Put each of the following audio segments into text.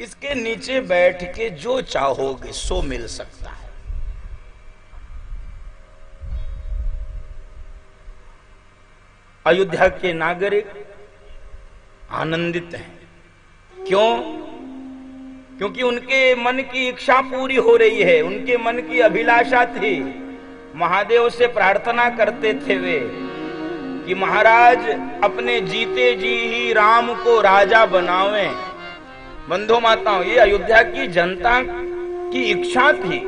इसके नीचे बैठ के जो चाहोगे सो मिल सकता है। अयोध्या के नागरिक आनंदित हैं। क्यों? क्योंकि उनके मन की इच्छा पूरी हो रही है। उनके मन की अभिलाषा थी, महादेव से प्रार्थना करते थे वे कि महाराज अपने जीते जी ही राम को राजा बनावें। बंधु माताओं, ये अयोध्या की जनता की इच्छा थी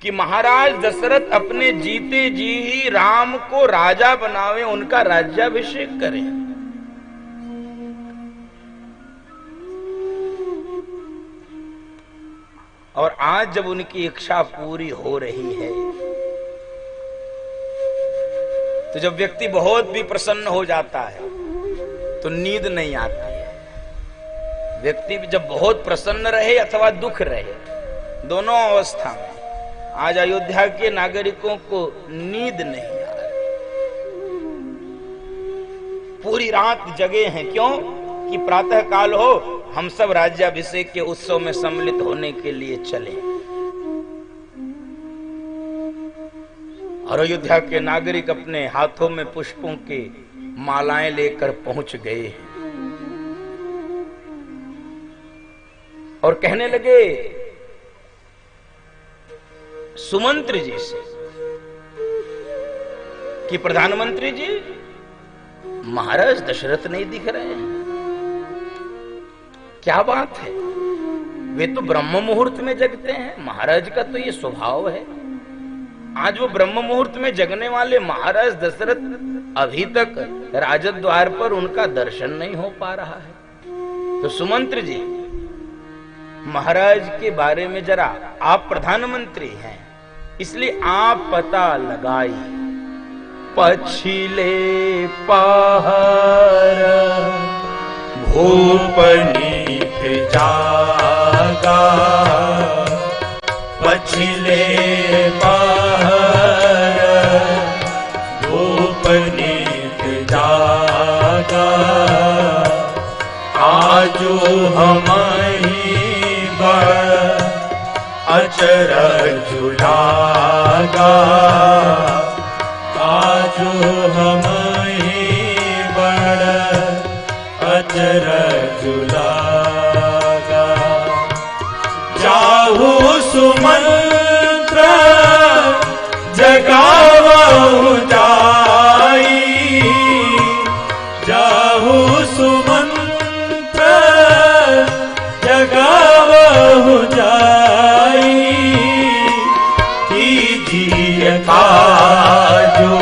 कि महाराज दशरथ अपने जीते जी ही राम को राजा बनावे, उनका राज्याभिषेक करें। और आज जब उनकी इच्छा पूरी हो रही है तो जब व्यक्ति बहुत भी प्रसन्न हो जाता है तो नींद नहीं आती है। व्यक्ति जब बहुत प्रसन्न रहे अथवा दुख रहे, दोनों अवस्था में आज अयोध्या के नागरिकों को नींद नहीं आ रही। पूरी रात जगे हैं। क्यों? कि प्रातः काल हो, हम सब राज्याभिषेक के उत्सव में सम्मिलित होने के लिए चले। और अयोध्या के नागरिक अपने हाथों में पुष्पों की मालाएं लेकर पहुंच गए हैं और कहने लगे सुमंत्र जी से कि प्रधानमंत्री जी, महाराज दशरथ नहीं दिख रहे हैं, क्या बात है? वे तो ब्रह्म मुहूर्त में जगते हैं, महाराज का तो ये स्वभाव है। आज वो ब्रह्म मुहूर्त में जगने वाले महाराज दशरथ अभी तक राजद्वार पर उनका दर्शन नहीं हो पा रहा है। तो सुमंत्र जी, महाराज के बारे में जरा, आप प्रधानमंत्री हैं इसलिए आप पता लगाइए। पछिले पहर भूपनीत जागा, पछिले पहर भूपनीत जागा, आजो हमारी अचरज लागा, आजो हमारी बड़ अचरज लागा। जाहु सुमंत्र जगावहु जाई, जाहु सुमंत्र जगावहु जाई, कीजिए काजो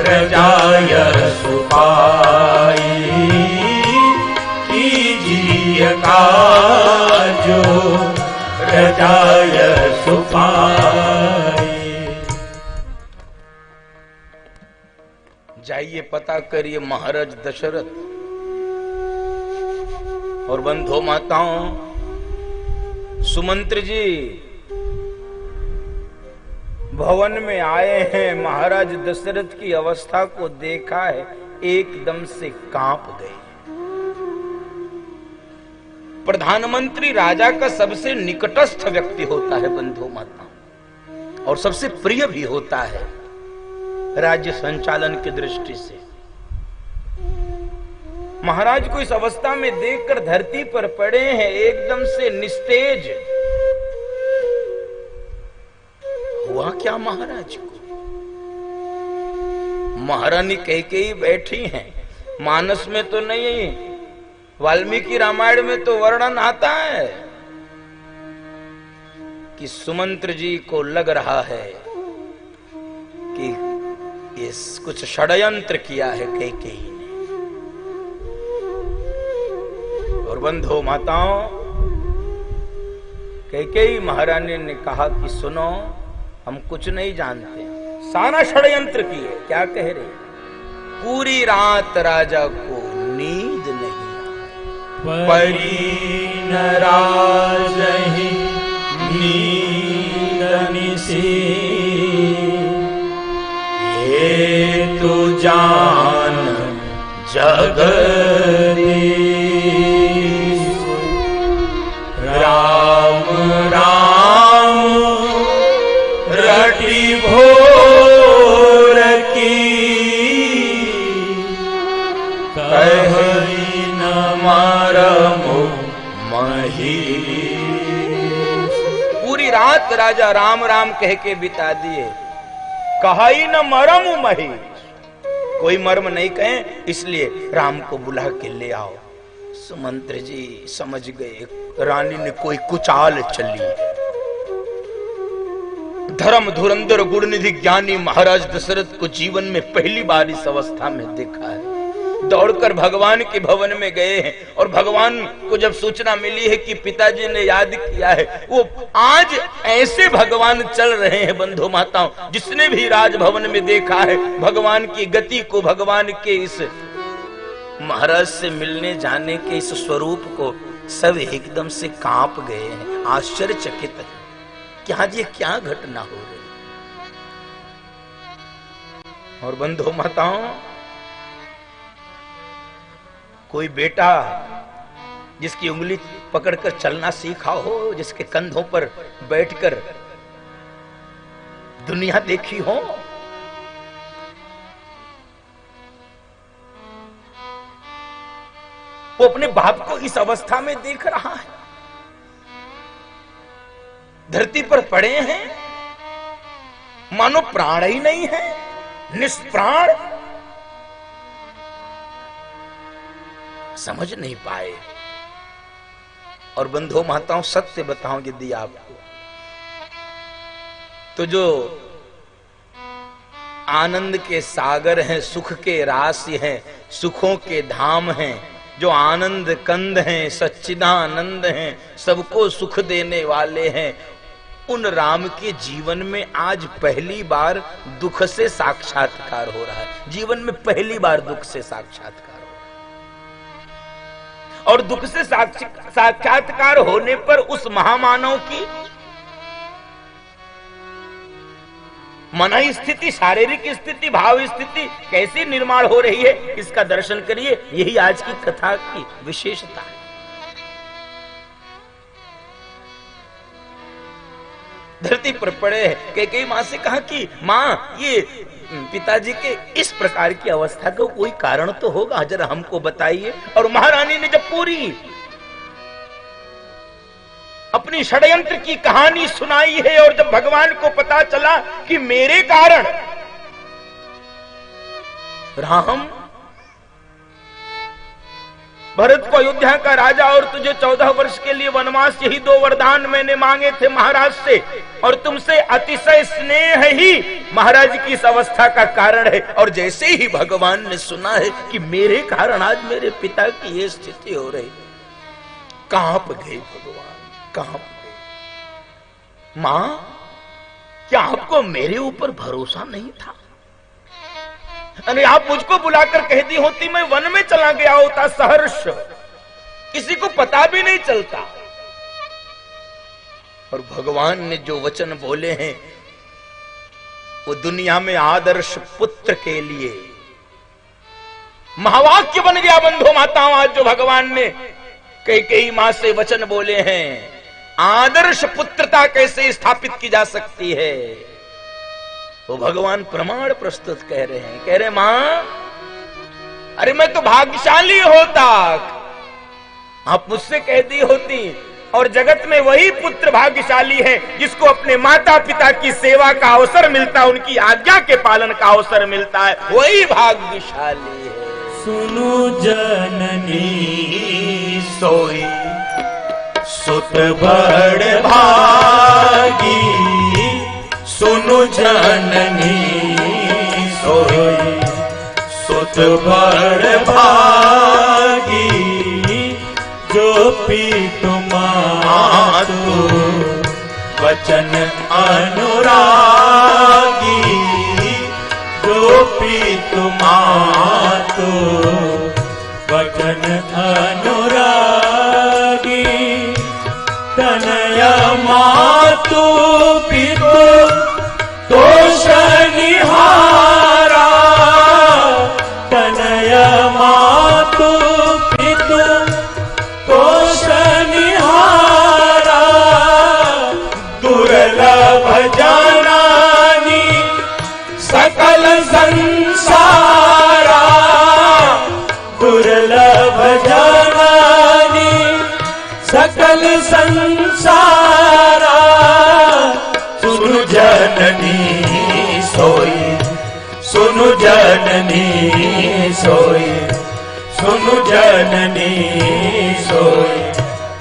रजाय सुपाई, कीजिए काजो रजाय सुपाई। जाइए पता करिए महाराज दशरथ। और बंधु माताओं, सुमंत्र जी भवन में आए हैं, महाराज दशरथ की अवस्था को देखा है, एकदम से कांप गए। प्रधानमंत्री राजा का सबसे निकटस्थ व्यक्ति होता है बंधु माताओं, और सबसे प्रिय भी होता है राज्य संचालन की दृष्टि से। महाराज को इस अवस्था में देखकर धरती पर पड़े हैं, एकदम से निस्तेज। हुआ क्या महाराज को? महारानी कैकेयी बैठी हैं। मानस में तो नहीं, वाल्मीकि रामायण में तो वर्णन आता है कि सुमंत्र जी को लग रहा है कि ये कुछ षड्यंत्र किया है कैकेयी ने। और बंधु माताओं, कैकेयी महारानी ने कहा कि सुनो, हम कुछ नहीं जानते, सारा षड्यंत्र किए। क्या कह रहे? पूरी रात राजा को नींद नहीं आई। परी न राजहि नींद निसी, ये तो जान जगदीश, मरमु मही। पूरी रात राजा राम राम कह के बिता दिए, कहा ही न मरम मही, कोई मर्म नहीं कहे, इसलिए राम को बुला के ले आओ। सुमंत्र जी समझ गए रानी ने कोई कुचाल चली। धर्म धुरंधर गुणनिधि ज्ञानी महाराज दशरथ को जीवन में पहली बार इस अवस्था में देखा है। दौड़कर भगवान के भवन में गए हैं और भगवान को जब सूचना मिली है कि पिताजी ने याद किया है, वो आज ऐसे भगवान चल रहे हैं बंधु माताओं, जिसने भी राजभवन में देखा है भगवान की गति को, भगवान के इस महाराज से मिलने जाने के इस स्वरूप को, सब एकदम से कांप गए हैं, आश्चर्यचकित है क्या ये क्या घटना हो रही। और बंधु माताओं, कोई बेटा जिसकी उंगली पकड़कर चलना सीखा हो, जिसके कंधों पर बैठकर दुनिया देखी हो, वो अपने बाप को इस अवस्था में देख रहा है। धरती पर पड़े हैं, मानो प्राण ही नहीं है, निष्प्राण, समझ नहीं पाए। और बंधु माताओं, सत्य बताऊं यदि आपको, तो जो आनंद के सागर हैं, सुख के राशि हैं, सुखों के धाम हैं, जो आनंद कंद हैं, सच्चिदानंद हैं, सबको सुख देने वाले हैं, उन राम के जीवन में आज पहली बार दुख से साक्षात्कार हो रहा है। जीवन में पहली बार दुख से साक्षात्कार हो रहा है। और दुख से साक्षात्कार होने पर उस महामानव की मन स्थिति, शारीरिक स्थिति, भाव स्थिति कैसे निर्माण हो रही है, इसका दर्शन करिए। यही आज की कथा की विशेषता है। धरती पर पड़े हैं। कैकेयी मां से कहा कि मां, ये पिताजी के इस प्रकार की अवस्था का कोई कारण तो होगा, जरा हमको बताइए। और महारानी ने जब पूरी अपनी षड्यंत्र की कहानी सुनाई है, और जब भगवान को पता चला कि मेरे कारण राम भरत को अयोध्या का राजा और तुझे 14 वर्ष के लिए वनवास, यही 2 वरदान मैंने मांगे थे महाराज से, और तुमसे अतिशय स्नेह ही महाराज की इस अवस्था का कारण है। और जैसे ही भगवान ने सुना है कि मेरे कारण आज मेरे पिता की ये स्थिति हो रही, कांप गए भगवान, कांप गए। मां, क्या आपको मेरे ऊपर भरोसा नहीं था? अरे आप मुझको बुलाकर कह दी होती, मैं वन में चला गया होता सहर्ष, किसी को पता भी नहीं चलता। और भगवान ने जो वचन बोले हैं वो दुनिया में आदर्श पुत्र के लिए महावाक्य बन गया। बंधु माताओं, आज जो भगवान ने कैकेयी मां से वचन बोले हैं, आदर्श पुत्रता कैसे स्थापित की जा सकती है, वो भगवान प्रमाण प्रस्तुत कह रहे हैं। कह रहे मां, अरे मैं तो भाग्यशाली होता, आप मुझसे कह दी होती, और जगत में वही पुत्र भाग्यशाली है जिसको अपने माता पिता की सेवा का अवसर मिलता है, उनकी आज्ञा के पालन का अवसर मिलता है, वही भाग्यशाली है। सुनु जननी सोई सुत बड़ भागी, सुनु जननी सोई सुत बड़ भागी, जो पीतु मातु वचन अनुरागी, जो पीतु मातु वचन अनुरागी, तनया मातु पितु दोष निहारा, तनया मातु पितु दोष निहारा, दुर्लभ जनानी सकल संसारा, दुर्लभ जनानी सकल संसारा सुनु जननी सोई, सुनु जननी सोई, सुनु जननी सोई,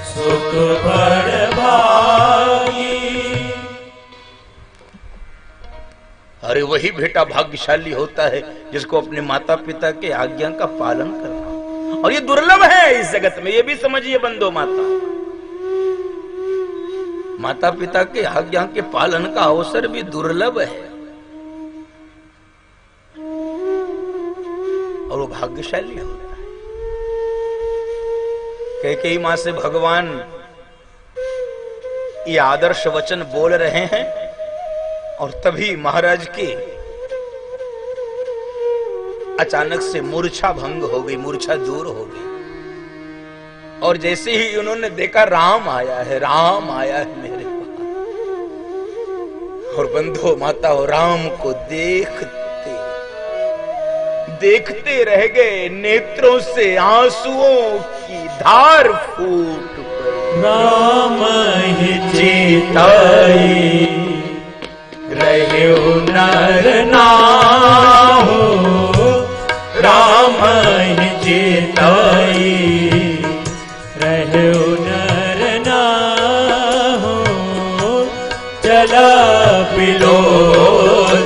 सुख बड़ भागी। अरे वही बेटा भाग्यशाली होता है जिसको अपने माता पिता के आज्ञा का पालन करना, और ये दुर्लभ है इस जगत में, ये भी समझिए बंदो माता। माता पिता के आज्ञा के पालन का अवसर भी दुर्लभ है, और वो भाग्यशाली होता है। कैकेयी मां से भगवान ये आदर्श वचन बोल रहे हैं, और तभी महाराज की अचानक से मूर्छा भंग हो गई, मूर्छा दूर हो गई। और जैसे ही उन्होंने देखा राम आया है, राम आया है मेरे पास, और बंधु माता हो राम को देखते देखते रह गए, नेत्रों से आंसुओं की धार फूट पड़ी। राम ही चिताई रहे नर नाहु, राम ही चिताई रहे नर नाहु, चला बिलोचन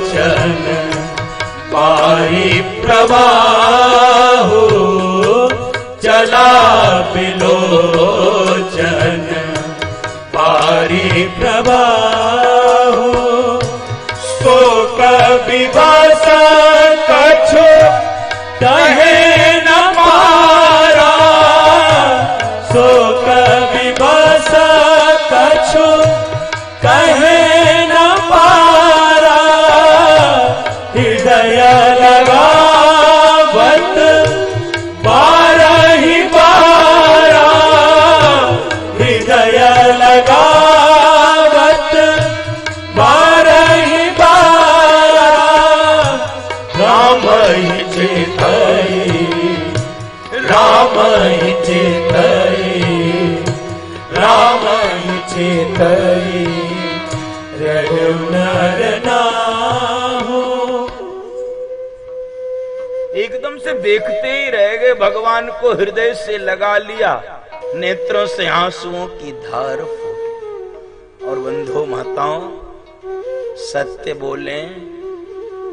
पारी प्रवाहु, चला बिलोचन पारी प्रवाहु, शोक विवश कछु कहे न पारा, शोक विवश कछु कहे न पारा, हृदय लगावत बारहि बारा, हृदय लगावत बारहि बारा, राम ही चितई, राम ही चितई, राम ही चितई, रहु नर नाहु। एकदम से देखते ही रह गए, भगवान को हृदय से लगा लिया, नेत्रों से आंसुओं की धार फूटी। और बंधु माताओं, सत्य बोले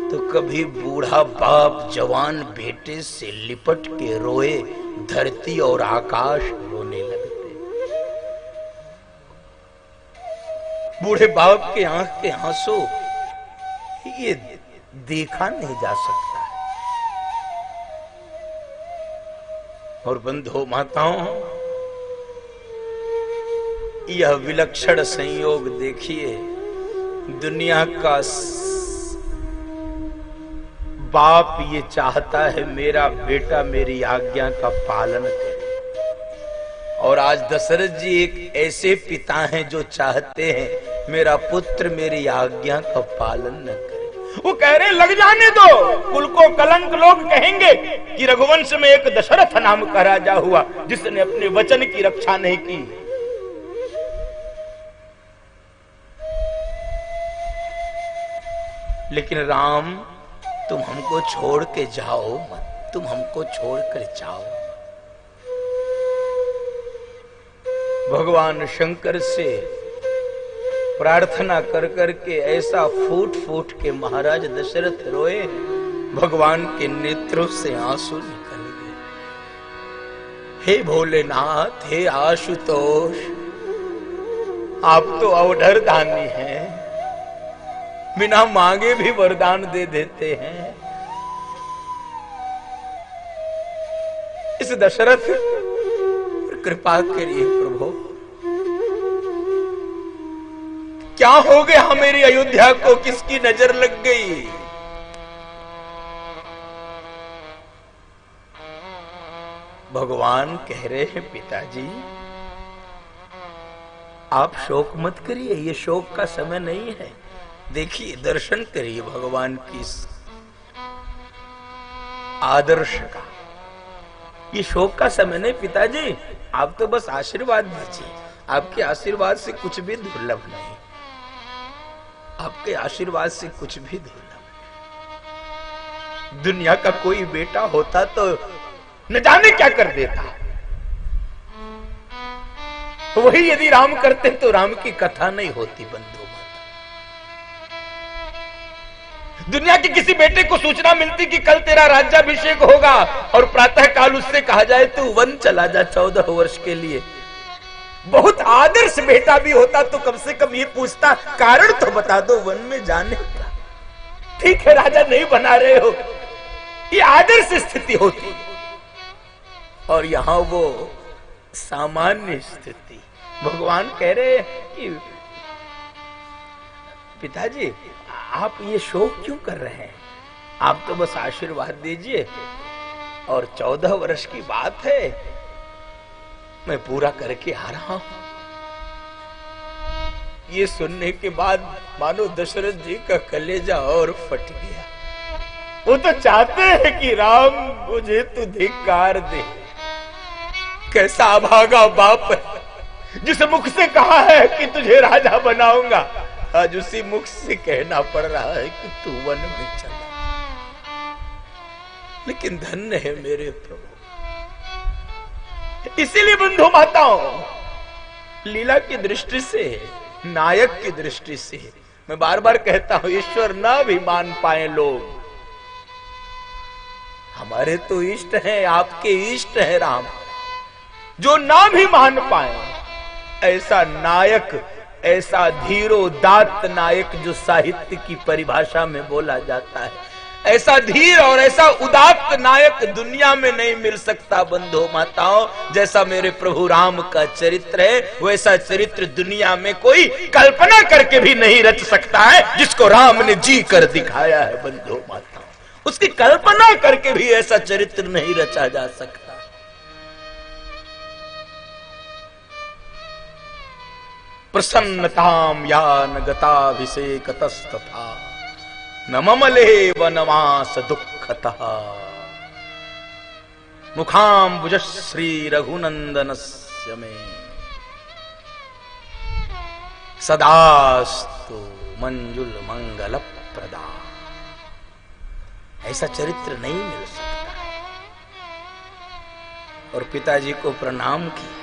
तो कभी बूढ़ा बाप जवान बेटे से लिपट के रोए, धरती और आकाश रोने लगते। बूढ़े बाप के आंख के आंसू ये देखा नहीं जा सकता। और बंधु माताओं, यह विलक्षण संयोग देखिए, दुनिया का बाप ये चाहता है मेरा बेटा मेरी आज्ञा का पालन करे, और आज दशरथ जी एक ऐसे पिता हैं जो चाहते हैं मेरा पुत्र मेरी आज्ञा का पालन न करे। वो कह रहे लग जाने दो, कुल को कलंक, लोग कहेंगे कि रघुवंश में एक दशरथ नाम का राजा हुआ जिसने अपने वचन की रक्षा नहीं की। लेकिन राम, तुम हमको छोड़ के जाओ मत, तुम हमको छोड़ कर जाओ। भगवान शंकर से प्रार्थना कर करके ऐसा फूट फूट के महाराज दशरथ रोए, भगवान के नेत्रों से आंसू निकल गए। हे भोलेनाथ, हे आशुतोष, आप तो अवधर दानी हैं, बिना मांगे भी वरदान दे देते हैं। इस दशरथ पर कृपा करिए प्रभु। क्या हो गया मेरी अयोध्या को, किसकी नजर लग गई? भगवान कह रहे हैं पिताजी आप शोक मत करिए, ये शोक का समय नहीं है। देखिए, दर्शन करिए भगवान की आदर्श का। ये शोक का समय नहीं पिताजी, आप तो बस आशीर्वाद दीजिए, आपके आशीर्वाद से कुछ भी दुर्लभ नहीं, आपके आशीर्वाद से कुछ भी दुर्लभ। दुनिया का कोई बेटा होता तो न जाने क्या कर देता, वही यदि राम करते तो राम की कथा नहीं होती। बंधु माता, दुनिया के किसी बेटे को सूचना मिलती कि कल तेरा राज्याभिषेक होगा और प्रातः काल उससे कहा जाए तू वन चला जा 14 वर्ष के लिए, बहुत आदर्श बेटा भी होता तो कम से कम ये पूछता कारण तो बता दो वन में जाने का। ठीक है राजा नहीं बना रहे हो, ये आदर्श स्थिति होती, और यहां वो सामान्य स्थिति। भगवान कह रहे हैं कि पिताजी आप ये शोक क्यों कर रहे हैं, आप तो बस आशीर्वाद दीजिए, और 14 वर्ष की बात है, मैं पूरा करके आ रहा हूं। ये सुनने के बाद मानो दशरथ जी का कलेजा और फट गया। वो तो चाहते हैं कि राम मुझे तू धिक्कार दे। कैसा अभागा बाप है जिस मुख से कहा है कि तुझे राजा बनाऊंगा, आज उसी मुख से कहना पड़ रहा है कि तू वन में चला। लेकिन धन्य है मेरे प्रभु। इसीलिए बंधु माताओं, लीला की दृष्टि से, नायक की दृष्टि से मैं बार बार कहता हूं, ईश्वर ना भी मान पाए लोग, हमारे तो इष्ट हैं, आपके इष्ट है राम, जो ना भी मान पाए ऐसा नायक, ऐसा धीरोदात्त नायक जो साहित्य की परिभाषा में बोला जाता है, ऐसा धीर और ऐसा उदात्त नायक दुनिया में नहीं मिल सकता बंधु माताओं। जैसा मेरे प्रभु राम का चरित्र है, वैसा चरित्र दुनिया में कोई कल्पना करके भी नहीं रच सकता है, जिसको राम ने जी कर दिखाया है बंधु माताओं। उसकी कल्पना करके भी ऐसा चरित्र नहीं रचा जा सकता। प्रसन्नताम या न गताभिषेकतस्तथा न ममले वनवास दुःखतः मुखाम्बुज श्री रघुनंदनस्य मे सदास्तु मंजुल मंगल प्रदा। ऐसा चरित्र नहीं मिल सकता है। और पिताजी को प्रणाम किया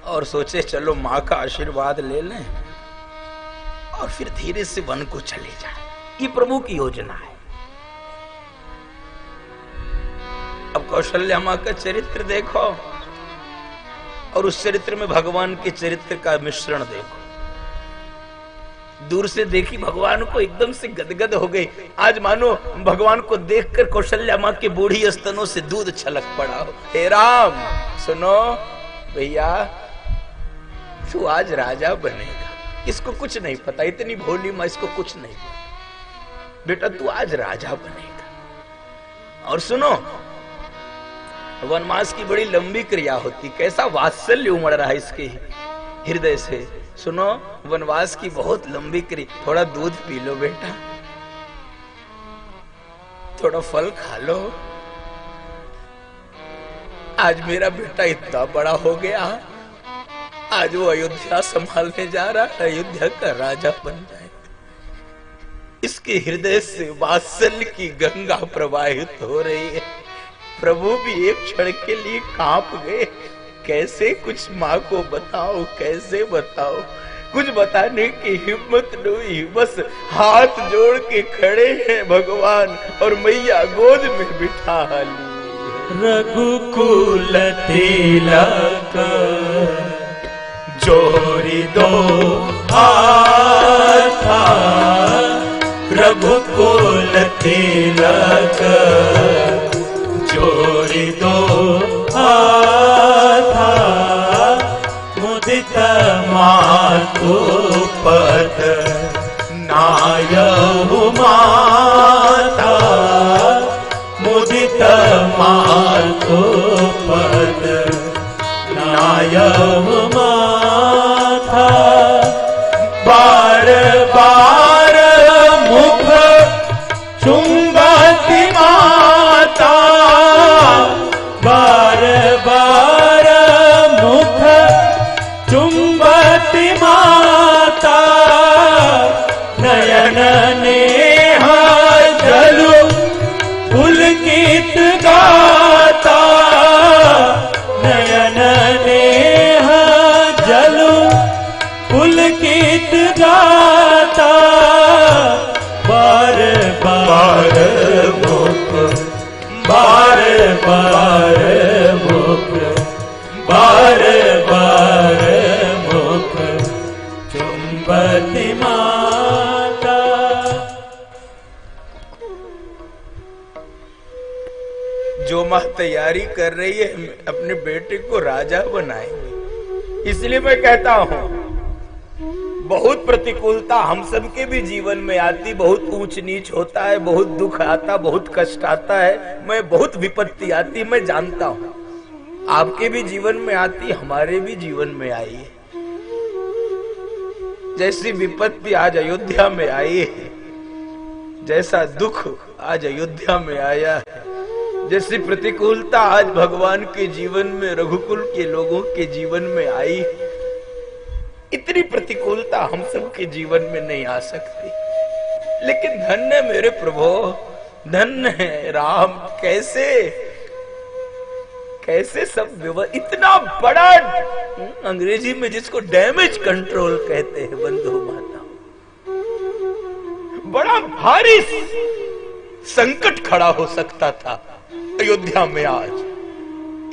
और सोचे चलो मां का आशीर्वाद ले लें और फिर धीरे से वन को चले जाए। ये प्रभु की योजना है। अब कौशल्या मां का चरित्र देखो और उस चरित्र में भगवान के चरित्र का मिश्रण देखो। दूर से देखी भगवान को एकदम से गदगद हो गई। आज मानो भगवान को देखकर कौशल्या मां के बूढ़ी स्तनों से दूध छलक पड़ा हो। हे राम सुनो भैया, तू आज राजा बनेगा। इसको कुछ नहीं पता, इतनी भोली मां, इसको कुछ नहीं पता। बेटा तू आज राजा बनेगा। और सुनो, वनवास की बड़ी लंबी क्रिया होती, कैसा वात्सल्य उमड़ रहा है इसके हृदय से। सुनो, वनवास की बहुत लंबी क्रिया। थोड़ा दूध पी लो बेटा, थोड़ा फल खा लो। आज मेरा बेटा इतना बड़ा हो गया, आज वो अयोध्या संभालने जा रहा है, अयोध्या का राजा बन जाए। इसके हृदय से वात्सल्य की गंगा प्रवाहित हो रही है। प्रभु भी एक क्षण के लिए कांप गए। कैसे कुछ माँ को बताओ, कैसे बताओ, कुछ बताने की हिम्मत नहीं। बस हाथ जोड़ के खड़े हैं भगवान और मैया गोद में बिठा ली। रघुकुल तिलक जोड़ी दो हाथा, रघुकुल तिलक जोड़ी दो हाथा, मुदित मातु पद नायहु माता, मुदित मातु पद नायहु माता। बार बार मुख चुंबती माता, बार मुख बार बार मुख चुंबती माता। जो माँ तैयारी कर रही है अपने बेटे को राजा बनाएंगे, इसलिए मैं कहता हूं बहुत प्रतिकूलता हम सबके भी जीवन में आती, बहुत ऊंच नीच होता है, बहुत दुख आता, बहुत कष्ट आता है, मैं बहुत विपत्ति आती, मैं जानता हूं आपके भी जीवन में आती, हमारे भी जीवन में आई है। जैसी विपत्ति आज अयोध्या में आई है, जैसा दुख आज अयोध्या में आया है, जैसी प्रतिकूलता आज भगवान के जीवन में, रघुकुल के लोगों के जीवन में आई, इतनी प्रतिकूलता हम सब के जीवन में नहीं आ सकती। लेकिन धन्य मेरे प्रभु, धन्य है राम, कैसे कैसे सब इतना बड़ा, अंग्रेजी में जिसको डैमेज कंट्रोल कहते हैं बंधु माता, बड़ा भारी संकट खड़ा हो सकता था अयोध्या में। आज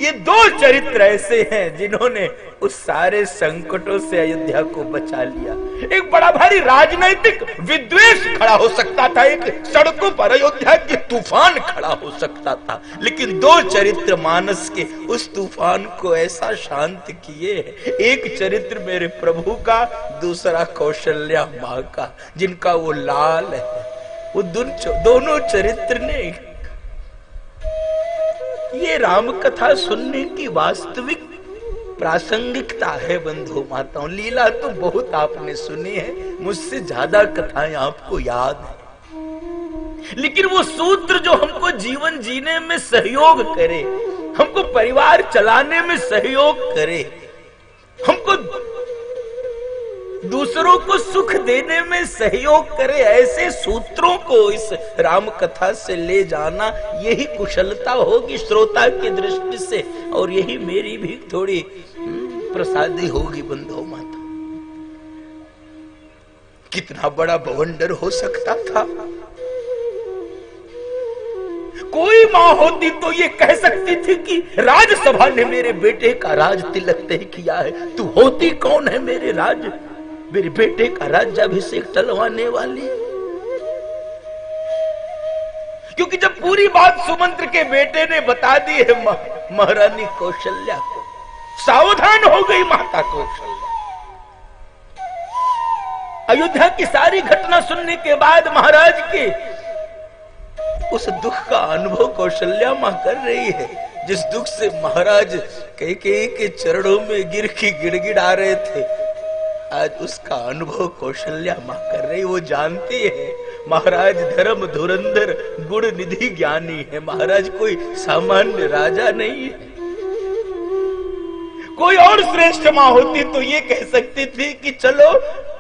ये दो चरित्र ऐसे हैं जिन्होंने उस सारे संकटों से अयोध्या को बचा लिया। एक बड़ा भारी राजनैतिक विद्वेष खड़ा हो सकता था, एक सड़कों पर अयोध्या के तूफान खड़ा हो सकता था, लेकिन दो चरित्र मानस के उस तूफान को ऐसा शांत किए। एक चरित्र मेरे प्रभु का, दूसरा कौशल्या माँ का, जिनका वो लाल है। वो दोनों चरित्र ने, ये राम कथा सुनने की वास्तविक प्रासंगिकता है बंधु माताओं। लीला तो बहुत आपने सुनी है, मुझसे ज्यादा कथाएं आपको याद है, लेकिन वो सूत्र जो हमको जीवन जीने में सहयोग करे, हमको परिवार चलाने में सहयोग करे, हमको दूसरों को सुख देने में सहयोग करे, ऐसे सूत्रों को इस राम कथा से ले जाना, यही कुशलता होगी श्रोता की दृष्टि से, और यही मेरी भी थोड़ी प्रसादी होगी बंधु माता। कितना बड़ा बवंडर हो सकता था। कोई माँ होती तो ये कह सकती थी कि राजसभा ने मेरे बेटे का राज तिलक तय किया है, तू होती कौन है मेरे बेटे का राज्याभिषेक टलवाने वाली। क्योंकि जब पूरी बात सुमंत्र के बेटे ने बता दी है महारानी कौशल्या को, सावधान हो गई माता कौशल्या। अयोध्या की सारी घटना सुनने के बाद महाराज के उस दुख का अनुभव कौशल्या मां कर रही है, जिस दुख से महाराज कैकेयी के चरणों में गिर के गिड़गिड़ा रहे थे, आज उसका अनुभव कौशल्या मां कर रही। वो जानती है महाराज धर्म धुरंधर गुण निधि ज्ञानी है, महाराज कोई सामान्य राजा नहीं है। कोई और श्रेष्ठ मां होती तो ये कह सकती थी कि चलो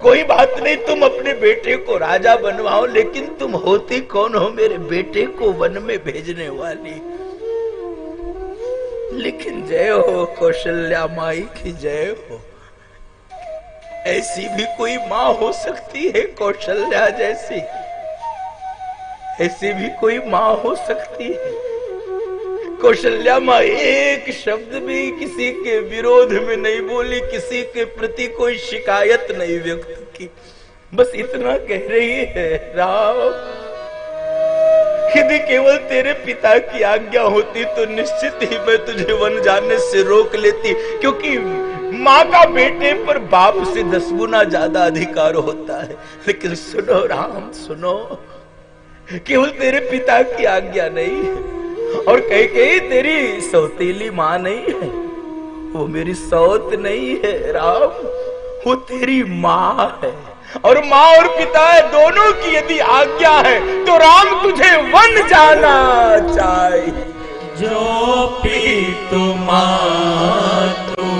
कोई बात नहीं, तुम अपने बेटे को राजा बनवाओ, लेकिन तुम होती कौन हो मेरे बेटे को वन में भेजने वाली। लेकिन जय हो कौशल्या माई की जय हो। ऐसी भी कोई माँ हो सकती है कौशल्या जैसी, ऐसी भी कोई माँ हो सकती है। कौशल्या माँ एक शब्द भी किसी के विरोध में नहीं बोली, किसी के प्रति कोई शिकायत नहीं व्यक्त की, बस इतना कह रही है, राम यदि केवल तेरे पिता की आज्ञा होती तो निश्चित ही मैं तुझे वन जाने से रोक लेती, क्योंकि माँ का बेटे पर बाप से 10 गुना ज्यादा अधिकार होता है। लेकिन सुनो राम सुनो, केवल तेरे पिता की आज्ञा नहीं है, और कहीं तेरी सौतेली माँ नहीं है, वो मेरी सौत नहीं है राम, वो तेरी माँ है। और माँ और पिता दोनों की यदि आज्ञा है तो राम तुझे वन जाना चाहिए। जो पीतु मातु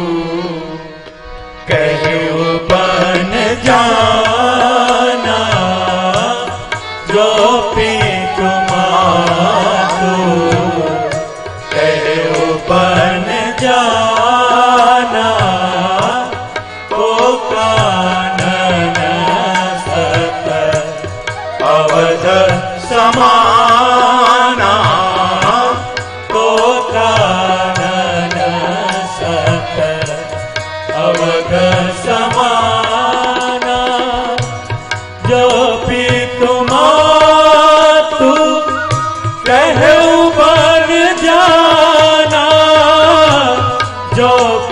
कहे बन जाना, जो पीतु मातु कहे बन जाना, तो कानन सत अवध समाना, तो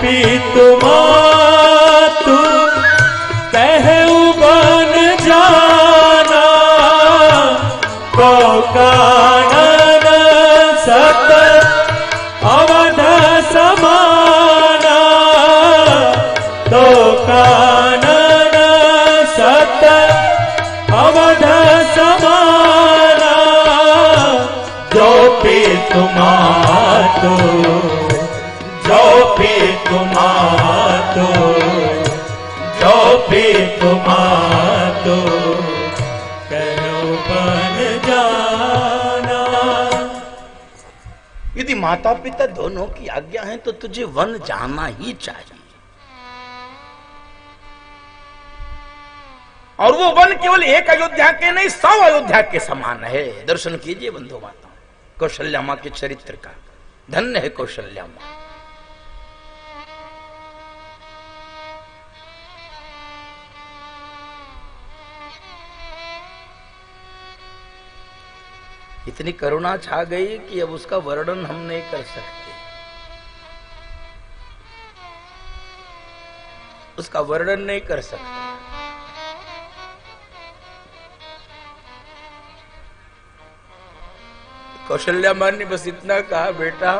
पीतु मातु कहु बन जाना, को कानन सत अवध समाना, तो कानन सत अवध समाना, जो पीतु मातु, जो पीतु मातु, जो पीतु मातु कहु बन जाना। यदि माता पिता दोनों की आज्ञा है तो तुझे वन जाना ही चाहिए। और वो वन केवल एक अयोध्या के नहीं 100 अयोध्या के समान है। दर्शन कीजिए बंधु माता कौशल्या मां के चरित्र का। धन्य है कौशल्या मां। इतनी करुणा छा गई कि अब उसका वर्णन हम नहीं कर सकते। उसका वर्णन नहीं कर सकते। कौशल्या मां ने बस इतना कहा, बेटा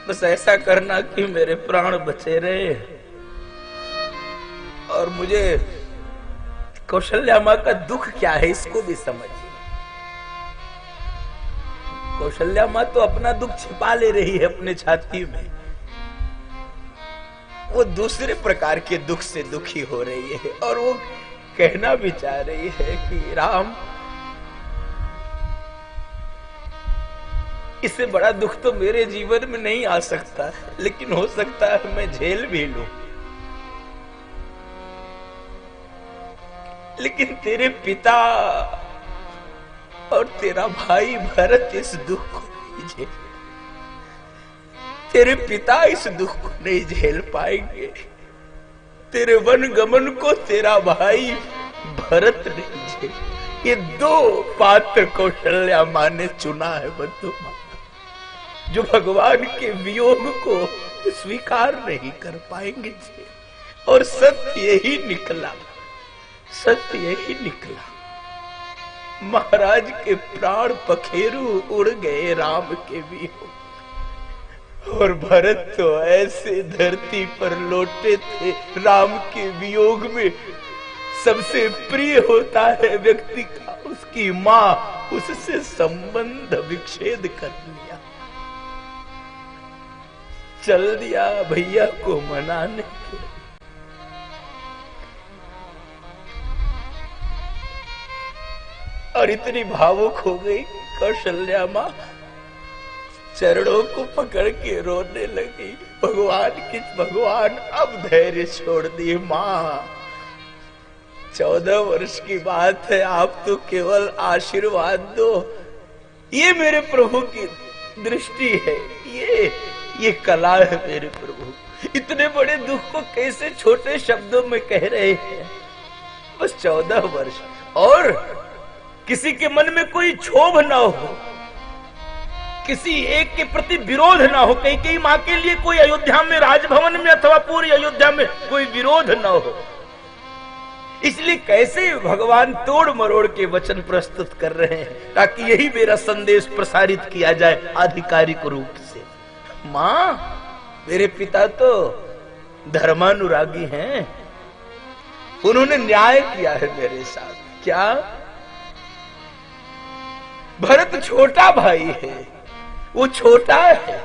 बस ऐसा करना कि मेरे प्राण बचे रहे। और मुझे कौशल्या मां का दुख क्या है इसको भी समझिए। कौशल्या मां तो अपना दुख छिपा ले रही है अपने छाती में। वो दूसरे प्रकार के दुख से दुखी हो रही है और वो कहना भी चाह रही है कि राम, इससे बड़ा दुख तो मेरे जीवन में नहीं आ सकता, लेकिन हो सकता है मैं झेल भी लूं। लेकिन तेरे पिता और तेरा भाई भरत इस दुख को नहीं झेल, तेरे पिता इस दुख को नहीं झेल पाएंगे। तेरे वन गमन को तेरा भाई भरत नहीं झेल। ये 2 पात्र कौशल्या मां ने चुना है बंधु माता, जो भगवान के वियोग को स्वीकार नहीं कर पाएंगे। और सत्य यही निकला, सत्य यही निकला। महाराज के प्राण पखेरु उड़ गए राम के वियोग। और भरत तो ऐसे धरती पर लौटे थे। राम के वियोग में सबसे प्रिय होता है व्यक्ति का उसकी मां, उससे संबंध विच्छेद कर लिया, चल दिया भैया को मनाने के लिए। और इतनी भावुक हो गई कौशल्या मां, चरणों को पकड़ के रोने लगी। भगवान अब धैर्य छोड़ दिए। मां 14 वर्ष की बात है, आप तो केवल आशीर्वाद दो। ये मेरे प्रभु की दृष्टि है, ये कला है मेरे प्रभु। इतने बड़े दुख को कैसे छोटे शब्दों में कह रहे हैं। बस 14 वर्ष, और किसी के मन में कोई क्षोभ ना हो, किसी एक के प्रति विरोध ना हो। कई मां के लिए कोई अयोध्या में, राजभवन में अथवा पूरी अयोध्या में कोई विरोध ना हो। इसलिए कैसे भगवान तोड़ मरोड़ के वचन प्रस्तुत कर रहे हैं, ताकि यही मेरा संदेश प्रसारित किया जाए आधिकारिक रूप से। मां, मेरे पिता तो धर्मानुरागी हैं, उन्होंने न्याय किया है मेरे साथ। क्या? भरत छोटा भाई है, वो छोटा है,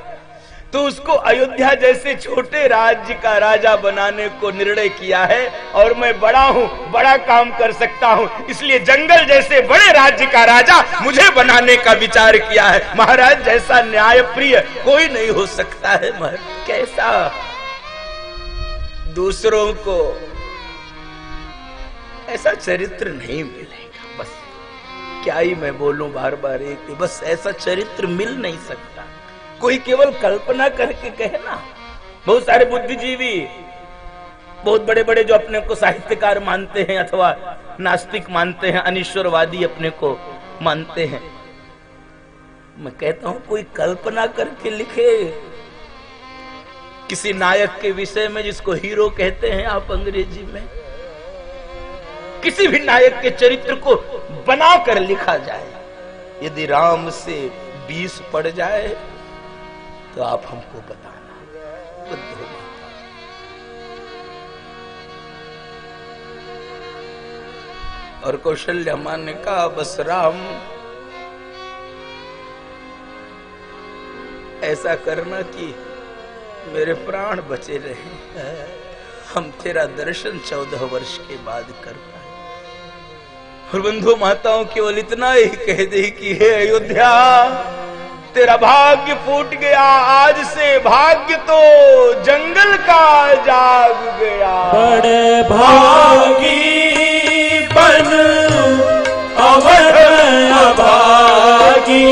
तो उसको अयोध्या जैसे छोटे राज्य का राजा बनाने को निर्णय किया है। और मैं बड़ा हूं, बड़ा काम कर सकता हूं, इसलिए जंगल जैसे बड़े राज्य का राजा मुझे बनाने का विचार किया है। महाराज जैसा न्याय प्रिय कोई नहीं हो सकता है। महाराज कैसा दूसरों को ऐसा चरित्र नहीं मिलेगा। बस क्या ही मैं बोलूं बार बार एक, बस ऐसा चरित्र मिल नहीं सकता। कोई केवल कल्पना करके कहे ना। बहुत सारे बुद्धिजीवी, बहुत बड़े बड़े जो अपने को साहित्यकार मानते हैं अथवा नास्तिक मानते हैं, अनिश्वरवादी अपने को मानते हैं, मैं कहता हूं कोई कल्पना करके लिखे किसी नायक के विषय में, जिसको हीरो कहते हैं आप अंग्रेजी में, किसी भी नायक के चरित्र को बनाकर लिखा जाए, यदि राम से 20 पड़ जाए तो आप हमको बताना। और कौशल्या मां ने कहा बस राम ऐसा करना कि मेरे प्राण बचे रहे, हम तेरा दर्शन 14 वर्ष के बाद कर पाए। और बंधु माताओं केवल इतना ही कह दे कि हे अयोध्या, तेरा भाग्य फूट गया, आज से भाग्य तो जंगल का जाग गया। बड़े भागी बन अवध अभागी,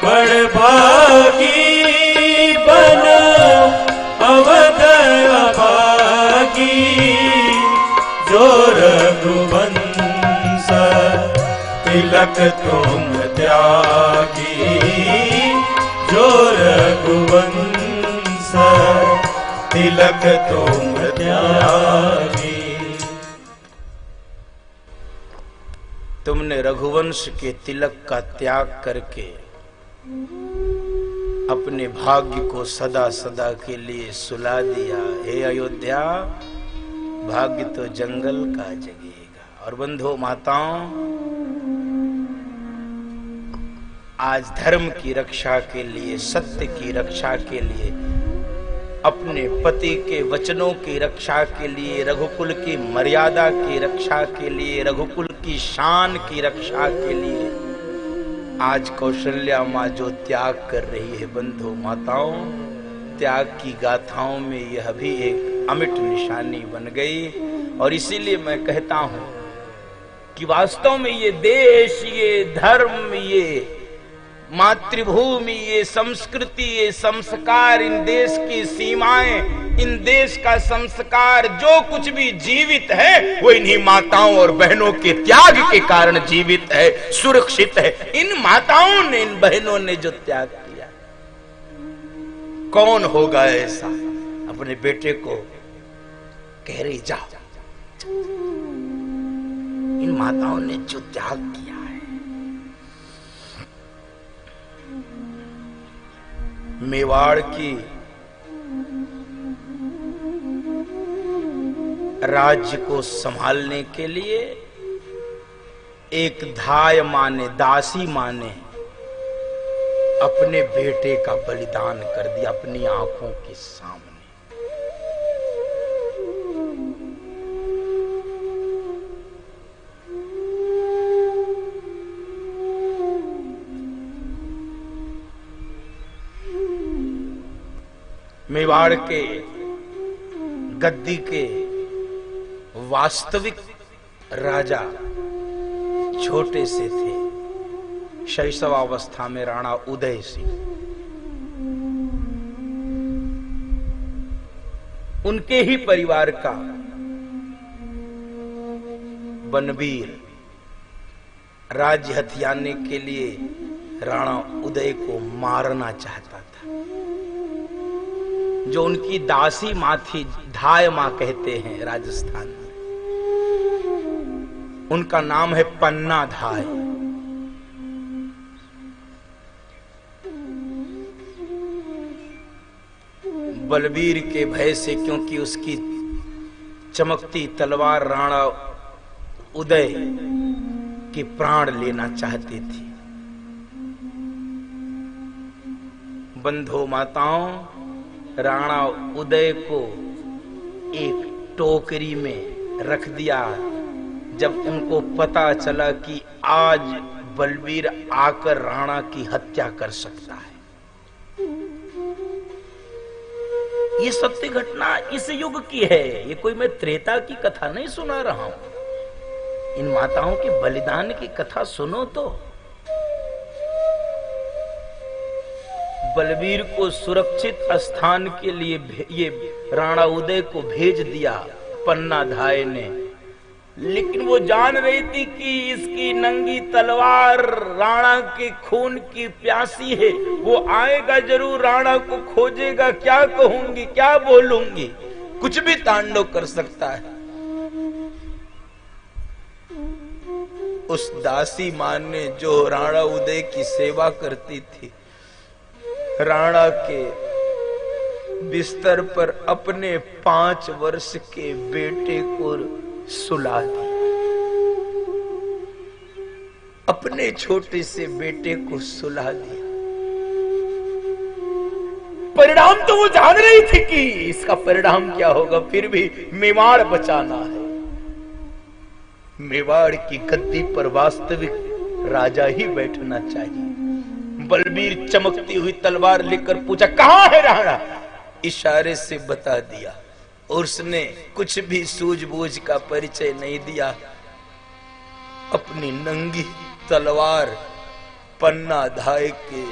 बड़े भागी बन अवध अभागी, जो रघुवंश तिलक तुम त्यागी, जो रघुवंश तिलक तुम त्यागी। तुमने रघुवंश के तिलक का त्याग करके अपने भाग्य को सदा सदा के लिए सुला दिया। हे अयोध्या, भाग्य तो जंगल का जगेगा। और बंधु माताओं, आज धर्म की रक्षा के लिए, सत्य की रक्षा के लिए, अपने पति के वचनों की रक्षा के लिए, रघुकुल की मर्यादा की रक्षा के लिए, रघुकुल की शान की रक्षा के लिए आज कौशल्या मां जो त्याग कर रही है, बंधु माताओं, त्याग की गाथाओं में यह भी एक अमिट निशानी बन गई। और इसीलिए मैं कहता हूं कि वास्तव में ये देश, ये धर्म, ये मातृभूमि, ये संस्कृति, ये संस्कार, इन देश की सीमाएं, इन देश का संस्कार, जो कुछ भी जीवित है वो इन्हीं माताओं और बहनों के त्याग के कारण जीवित है, सुरक्षित है। इन माताओं ने, इन बहनों ने जो त्याग किया, कौन होगा ऐसा अपने बेटे को कह रही जाओ। इन माताओं ने जो त्याग किया है, मेवाड़ की राज्य को संभालने के लिए एक धाय मां ने, दासी मां ने अपने बेटे का बलिदान कर दिया अपनी आंखों के सामने। मेवाड़ के गद्दी के वास्तविक राजा छोटे से थे, शैशवावस्था में राणा उदय सिंह। उनके ही परिवार का बनवीर राज्य हथियाने के लिए राणा उदय को मारना चाहता था। जो उनकी दासी मां थी, धाय मां कहते हैं राजस्थान में, उनका नाम है पन्ना धाय। बलबीर के भय से, क्योंकि उसकी चमकती तलवार राणा उदय के प्राण लेना चाहती थी। बंधु माताओं, राणा उदय को एक टोकरी में रख दिया। जब उनको पता चला कि आज बलबीर आकर राणा की हत्या कर सकता है। ये सत्य घटना इस युग की है, ये कोई मैं त्रेता की कथा नहीं सुना रहा हूं। इन माताओं के बलिदान की कथा सुनो तो। बलबीर को सुरक्षित स्थान के लिए ये राणा उदय को भेज दिया पन्ना धाय ने। लेकिन वो जान रही थी कि इसकी नंगी तलवार राणा के खून की प्यासी है, वो आएगा जरूर, राणा को खोजेगा, क्या कहूंगी, क्या बोलूंगी, कुछ भी तांडव कर सकता है। उस दासी मां ने जो राणा उदय की सेवा करती थी, राणा के बिस्तर पर अपने 5 वर्ष के बेटे को सुला दिया, अपने छोटे से बेटे को सुला दिया। परिणाम तो वो जान रही थी कि इसका परिणाम क्या होगा, फिर भी मेवाड़ बचाना है। मेवाड़ की गद्दी पर वास्तविक राजा ही बैठना चाहिए। बलबीर चमकती हुई तलवार लेकर पूछा, कहां है राणा? इशारे से बता दिया। और उसने कुछ भी सूझबूझ का परिचय नहीं दिया, अपनी नंगी तलवार पन्ना धाय के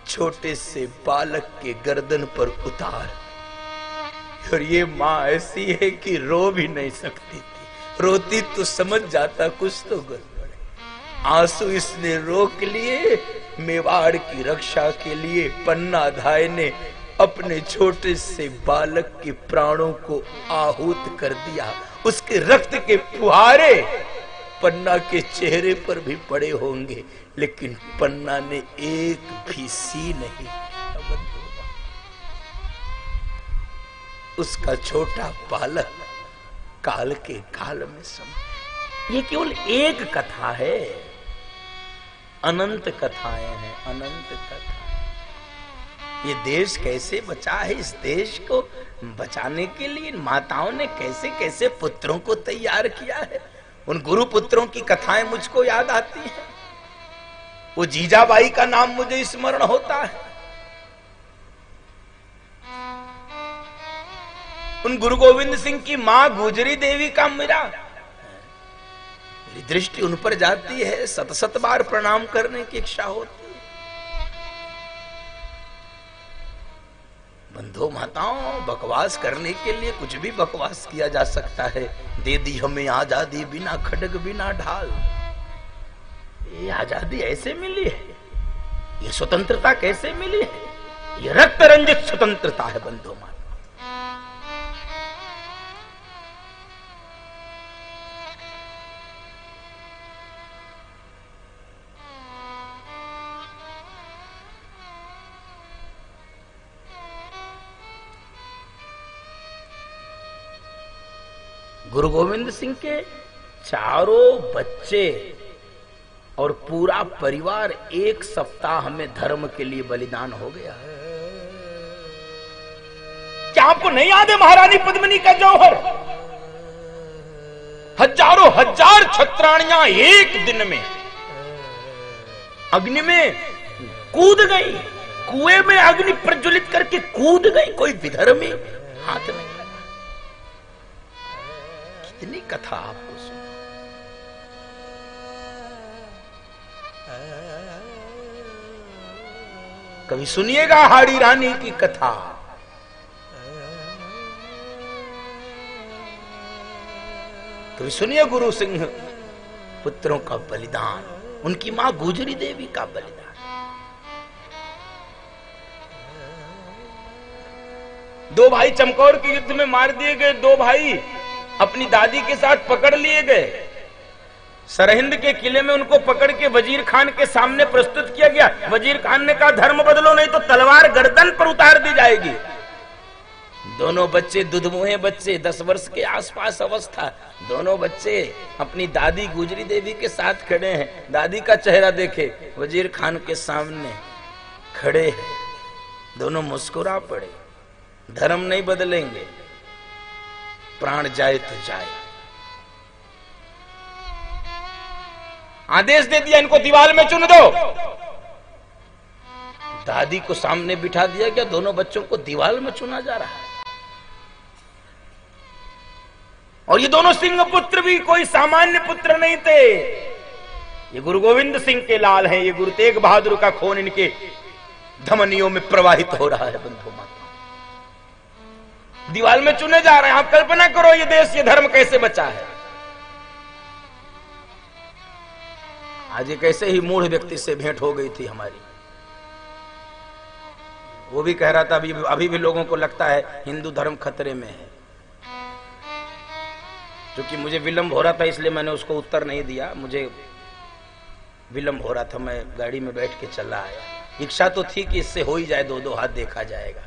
छोटे से बालक के गर्दन पर उतार। और ये मां ऐसी है कि रो भी नहीं सकती थी, रोती तो समझ जाता कुछ तो गड़बड़ है। आंसू इसने रोक लिए। मेवाड़ की रक्षा के लिए पन्ना धाय ने अपने छोटे से बालक के प्राणों को आहूत कर दिया। उसके रक्त के फुहारे पन्ना के चेहरे पर भी पड़े होंगे, लेकिन पन्ना ने एक भी सी नहीं। उसका छोटा बालक काल के काल में सम। ये केवल एक कथा है, अनंत कथाएं हैं, अनंत कथा। ये देश कैसे बचा है, इस देश को बचाने के लिए माताओं ने कैसे कैसे पुत्रों को तैयार किया है। उन गुरु पुत्रों की कथाएं मुझको याद आती हैं। वो जीजाबाई का नाम मुझे स्मरण होता है। उन गुरु गोविंद सिंह की मां गुजरी देवी का मेरी दृष्टि उन पर जाती है, 7 बार प्रणाम करने की इच्छा होती है। बंधु माताओं, बकवास करने के लिए कुछ भी बकवास किया जा सकता है। दे दी हमें आजादी बिना खड्ग बिना ढाल। ये आजादी ऐसे मिली है, ये स्वतंत्रता कैसे मिली है? ये रक्त रंजित स्वतंत्रता है बंधु माता। गुरु गोविंद सिंह के चारों बच्चे और पूरा परिवार 1 सप्ताह में धर्म के लिए बलिदान हो गया। क्या आपको नहीं याद है महारानी पद्मिनी का जौहर? हजारों हजार छत्राणियां एक दिन में अग्नि में कूद गई, कुएं में अग्नि प्रज्वलित करके कूद गई, कोई विधर्मी हाथ नहीं। कितनी कथा आपको सुन। कभी सुनिएगा हाड़ी रानी की कथा। कभी सुनिए गुरु सिंह पुत्रों का बलिदान, उनकी मां गुजरी देवी का बलिदान। दो भाई चमकौर के युद्ध में मार दिए गए, 2 भाई अपनी दादी के साथ पकड़ लिए गए। सरहिंद के किले में उनको पकड़ के वजीर खान के सामने प्रस्तुत किया गया। वजीर खान ने कहा, धर्म बदलो नहीं तो तलवार गर्दन पर उतार दी जाएगी। दोनों बच्चे दुधमुहे बच्चे, 10 वर्ष के आसपास अवस्था, दोनों बच्चे अपनी दादी गुजरी देवी के साथ खड़े हैं। दादी का चेहरा देखे, वजीर खान के सामने खड़े हैं, दोनों मुस्कुरा पड़े। धर्म नहीं बदलेंगे, प्राण जाए तो जाए। आदेश दे दिया, इनको दीवार में चुन दो। दादी को सामने बिठा दिया गया, दोनों बच्चों को दीवार में चुना जा रहा है। और ये दोनों सिंह पुत्र भी कोई सामान्य पुत्र नहीं थे। ये गुरु गोविंद सिंह के लाल हैं। ये गुरु तेग बहादुर का खून इनके धमनियों में प्रवाहित हो रहा है। बंधु माता, दीवार में चुने जा रहे हैं। आप कल्पना करो ये देश, ये धर्म कैसे बचा है। आज एक ऐसे ही मूढ़ व्यक्ति से भेंट हो गई थी हमारी। वो भी कह रहा था अभी भी लोगों को लगता है हिंदू धर्म खतरे में है। क्योंकि मुझे विलंब हो रहा था इसलिए मैंने उसको उत्तर नहीं दिया। मुझे विलंब हो रहा था, मैं गाड़ी में बैठ के चला आया। इच्छा तो थी कि इससे हो ही जाए, दो दो हाथ देखा जाएगा।